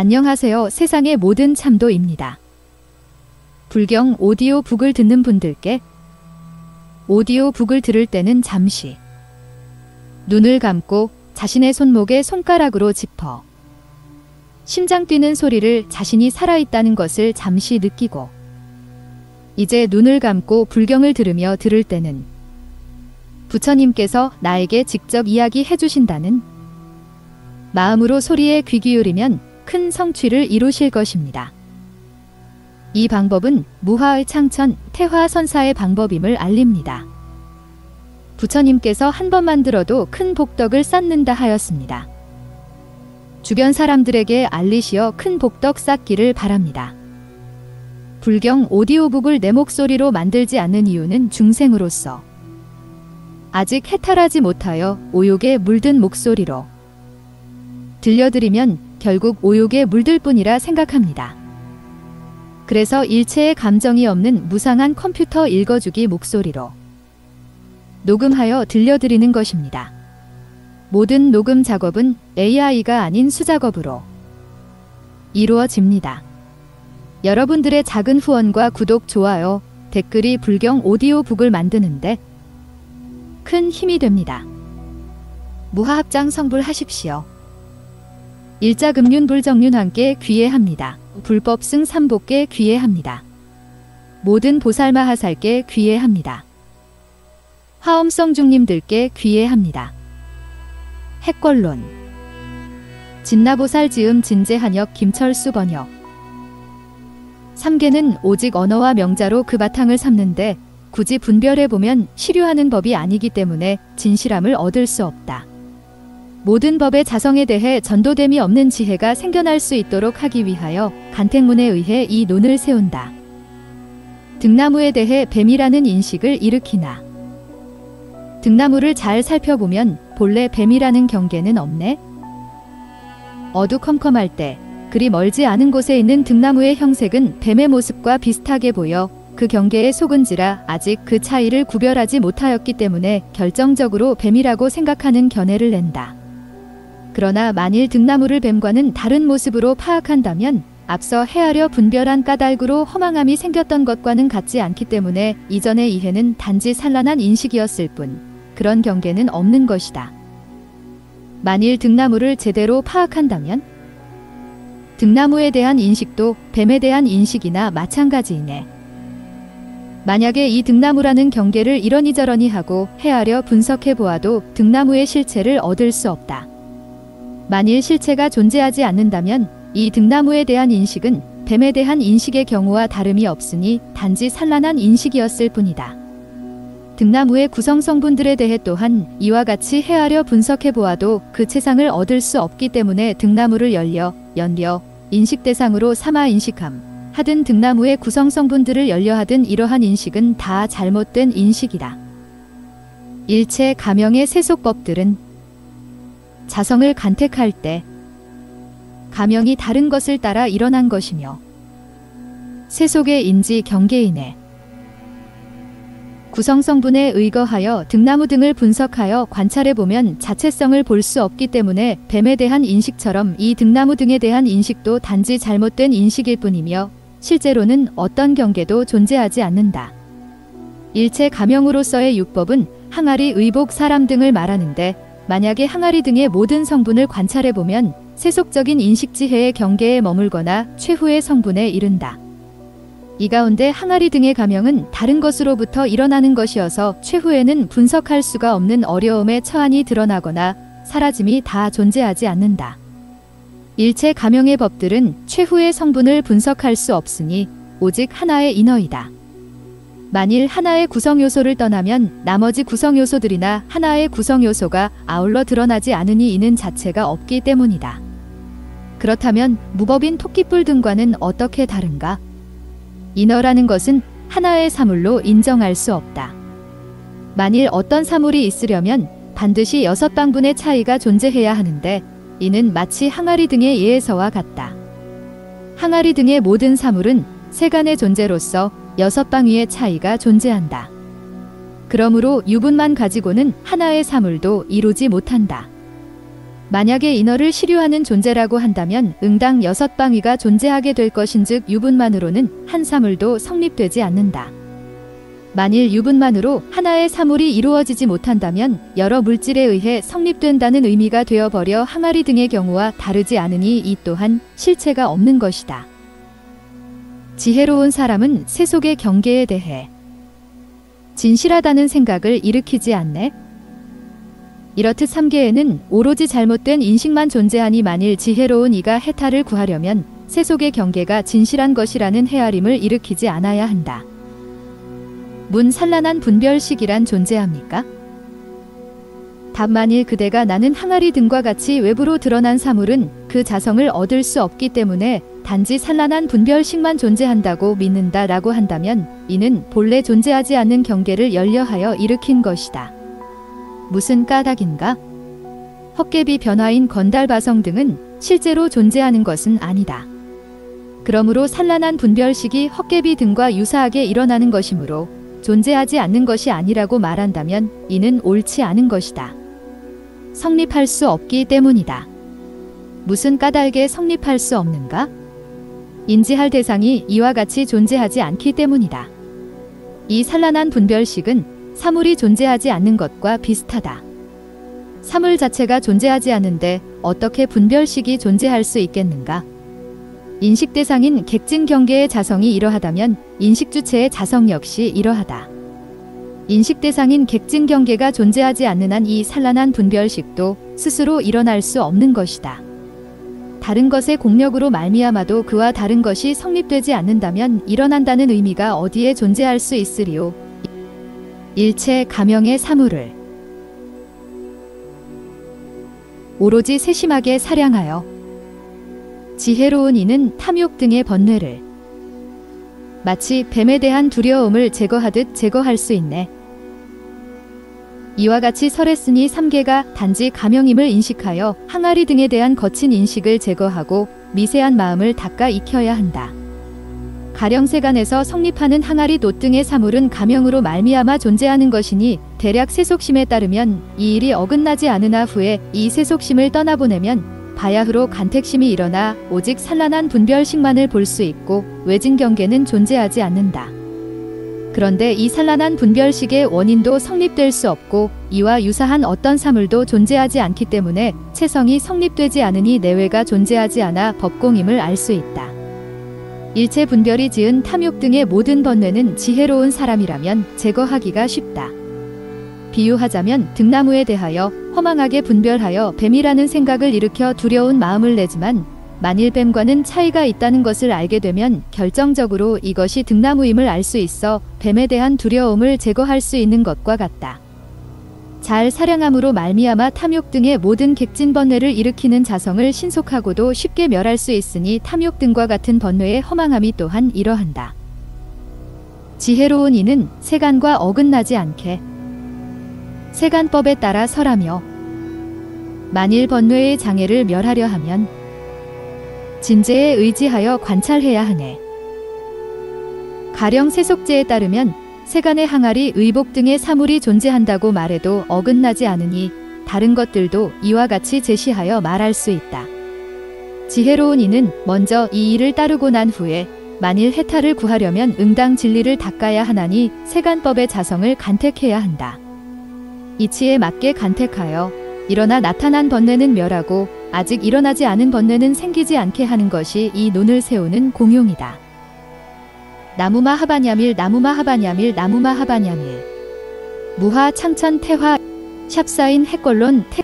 안녕하세요. 세상의 모든 참도입니다. 불경 오디오북을 듣는 분들께 오디오북을 들을 때는 잠시 눈을 감고 자신의 손목에 손가락으로 짚어 심장 뛰는 소리를 자신이 살아있다는 것을 잠시 느끼고 이제 눈을 감고 불경을 들으며 들을 때는 부처님께서 나에게 직접 이야기해 주신다는 마음으로 소리에 귀 기울이면 큰 성취를 이루실 것입니다. 이 방법은 무하의 창천, 태화선사의 방법임을 알립니다. 부처님께서 한 번만 들어도 큰 복덕을 쌓는다 하였습니다. 주변 사람들에게 알리시어 큰 복덕 쌓기를 바랍니다. 불경 오디오북을 내 목소리로 만들지 않는 이유는 중생으로서 아직 해탈하지 못하여 오욕에 물든 목소리로 들려드리면 결국 오욕에 물들 뿐이라 생각합니다. 그래서 일체의 감정이 없는 무상한 컴퓨터 읽어주기 목소리로 녹음하여 들려드리는 것입니다. 모든 녹음 작업은 AI가 아닌 수작업으로 이루어집니다. 여러분들의 작은 후원과 구독, 좋아요, 댓글이 불경 오디오북을 만드는데 큰 힘이 됩니다. 무하합장 성불하십시오. 일자금륜 불정륜 함께 귀해합니다. 불법승 삼복께 귀해합니다. 모든 보살마하살께 귀해합니다. 화엄성 중님들께 귀해합니다. 핵권론 진나보살 지음 진재한역 김철수 번역 3계는 오직 언어와 명자로 그 바탕을 삼는데 굳이 분별해보면 실효하는 법이 아니기 때문에 진실함을 얻을 수 없다. 모든 법의 자성에 대해 전도됨이 없는 지혜가 생겨날 수 있도록 하기 위하여 간택문에 의해 이 논을 세운다. 등나무에 대해 뱀이라는 인식을 일으키나 등나무를 잘 살펴보면 본래 뱀이라는 경계는 없네. 어두컴컴할 때 그리 멀지 않은 곳에 있는 등나무의 형색은 뱀의 모습과 비슷하게 보여 그 경계에 속은지라 아직 그 차이를 구별하지 못하였기 때문에 결정적으로 뱀이라고 생각하는 견해를 낸다. 그러나 만일 등나무를 뱀과는 다른 모습으로 파악한다면 앞서 헤아려 분별한 까닭으로 허망함이 생겼던 것과는 같지 않기 때문에 이전의 이해는 단지 산란한 인식이었을 뿐 그런 경계는 없는 것이다. 만일 등나무를 제대로 파악한다면 등나무에 대한 인식도 뱀에 대한 인식이나 마찬가지이네. 만약에 이 등나무라는 경계를 이러니저러니 하고 헤아려 분석해 보아도 등나무의 실체를 얻을 수 없다. 만일 실체가 존재하지 않는다면 이 등나무에 대한 인식은 뱀에 대한 인식의 경우와 다름이 없으니 단지 산란한 인식이었을 뿐이다. 등나무의 구성 성분들에 대해 또한 이와 같이 헤아려 분석해 보아도 그 체상을 얻을 수 없기 때문에 등나무를 연려 인식 대상으로 삼아 인식함 하든 등나무의 구성 성분들을 연려하든 이러한 인식은 다 잘못된 인식이다. 일체 가명의 세속법들은 자성을 간택할 때 가명이 다른 것을 따라 일어난 것이며 세속의 인지 경계이네. 구성성분에 의거하여 등나무 등을 분석하여 관찰해보면 자체성을 볼 수 없기 때문에 뱀에 대한 인식처럼 이 등나무 등에 대한 인식도 단지 잘못된 인식일 뿐이며 실제로는 어떤 경계도 존재하지 않는다. 일체 가명으로서의 육법은 항아리, 의복, 사람 등을 말하는데 만약에 항아리 등의 모든 성분을 관찰해보면 세속적인 인식지혜의 경계에 머물거나 최후의 성분에 이른다. 이 가운데 항아리 등의 가명은 다른 것으로부터 일어나는 것이어서 최후에는 분석할 수가 없는 어려움에 처한이 드러나거나 사라짐이 다 존재하지 않는다. 일체 가명의 법들은 최후의 성분을 분석할 수 없으니 오직 하나의 인어이다. 만일 하나의 구성요소를 떠나면 나머지 구성요소들이나 하나의 구성요소가 아울러 드러나지 않으니 이는 자체가 없기 때문이다. 그렇다면 무법인 토끼뿔 등과는 어떻게 다른가? 인어라는 것은 하나의 사물로 인정할 수 없다. 만일 어떤 사물이 있으려면 반드시 6방분의 차이가 존재해야 하는데 이는 마치 항아리 등의 예에서와 같다. 항아리 등의 모든 사물은 세간의 존재로서 6방위의 차이가 존재한다. 그러므로 유분만 가지고는 하나의 사물도 이루지 못한다. 만약에 인어를 시류하는 존재라고 한다면 응당 6방위가 존재하게 될 것인즉 유분만으로는 한 사물도 성립되지 않는다. 만일 유분만으로 하나의 사물이 이루어지지 못한다면 여러 물질에 의해 성립된다는 의미가 되어버려 항아리 등의 경우와 다르지 않으니 이 또한 실체가 없는 것이다. 지혜로운 사람은 세속의 경계에 대해 진실하다는 생각을 일으키지 않네. 이렇듯 삼계에는 오로지 잘못된 인식만 존재하니 만일 지혜로운 이가 해탈을 구하려면 세속의 경계가 진실한 것이라는 헤아림을 일으키지 않아야 한다. 문 산란한 분별식이란 존재합니까? 답 만일 그대가 나는 항아리 등과 같이 외부로 드러난 사물은 그 자성을 얻을 수 없기 때문에 단지 산란한 분별식만 존재한다고 믿는다 라고 한다면 이는 본래 존재하지 않는 경계를 열려하여 일으킨 것이다. 무슨 까닭인가? 헛개비 변화인 건달바성 등은 실제로 존재하는 것은 아니다. 그러므로 산란한 분별식이 헛개비 등과 유사하게 일어나는 것이므로 존재하지 않는 것이 아니라고 말한다면 이는 옳지 않은 것이다. 성립할 수 없기 때문이다. 무슨 까닭에 성립할 수 없는가? 인지할 대상이 이와 같이 존재하지 않기 때문이다. 이 산란한 분별식은 사물이 존재하지 않는 것과 비슷하다. 사물 자체가 존재하지 않는데 어떻게 분별식이 존재할 수 있겠는가? 인식 대상인 객진 경계의 자성이 이러하다면 인식 주체의 자성 역시 이러하다. 인식 대상인 객진 경계가 존재하지 않는 한 이 산란한 분별식도 스스로 일어날 수 없는 것이다. 다른 것의 공력으로 말미암아도 그와 다른 것이 성립되지 않는다면 일어난다는 의미가 어디에 존재할 수 있으리요? 일체 가명의 사물을 오로지 세심하게 사량하여 지혜로운 이는 탐욕 등의 번뇌를 마치 뱀에 대한 두려움을 제거하듯 제거할 수 있네. 이와 같이 설했으니 삼계가 단지 가명임을 인식하여 항아리 등에 대한 거친 인식을 제거하고 미세한 마음을 닦아 익혀야 한다. 가령 세간에서 성립하는 항아리 돛 등의 사물은 가명으로 말미암아 존재하는 것이니 대략 세속심에 따르면 이 일이 어긋나지 않으나 후에 이 세속심을 떠나보내면 바야흐로 간택심이 일어나 오직 산란한 분별식만을 볼 수 있고 외진 경계는 존재하지 않는다. 그런데 이 산란한 분별식의 원인도 성립될 수 없고 이와 유사한 어떤 사물도 존재하지 않기 때문에 체성이 성립되지 않으니 내외가 존재하지 않아 법공임을 알 수 있다. 일체 분별이 지은 탐욕 등의 모든 번뇌는 지혜로운 사람이라면 제거하기가 쉽다. 비유하자면 등나무에 대하여 허망하게 분별하여 뱀이라는 생각을 일으켜 두려운 마음을 내지만 만일 뱀과는 차이가 있다는 것을 알게 되면 결정적으로 이것이 등나무임을 알 수 있어 뱀에 대한 두려움을 제거할 수 있는 것과 같다. 잘 사량함으로 말미암아 탐욕 등의 모든 객진 번뇌를 일으키는 자성을 신속하고도 쉽게 멸할 수 있으니 탐욕 등과 같은 번뇌의 허망함이 또한 이러한다. 지혜로운 이는 세간과 어긋나지 않게 세간법에 따라 설하며 만일 번뇌의 장애를 멸하려 하면 진재에 의지하여 관찰해야 하네. 가령 세속제에 따르면 세간의 항아리, 의복 등의 사물이 존재한다고 말해도 어긋나지 않으니 다른 것들도 이와 같이 제시하여 말할 수 있다. 지혜로운 이는 먼저 이 일을 따르고 난 후에 만일 해탈을 구하려면 응당 진리를 닦아야 하나니 세간법의 자성을 간택해야 한다. 이치에 맞게 간택하여 일어나 나타난 번뇌는 멸하고 아직 일어나지 않은 번뇌는 생기지 않게 하는 것이 이 논을 세우는 공용이다. 나무마 하바냐밀 나무마 하바냐밀 나무마 하바냐밀 무하 창천 태화 샵사인 핵걸론 태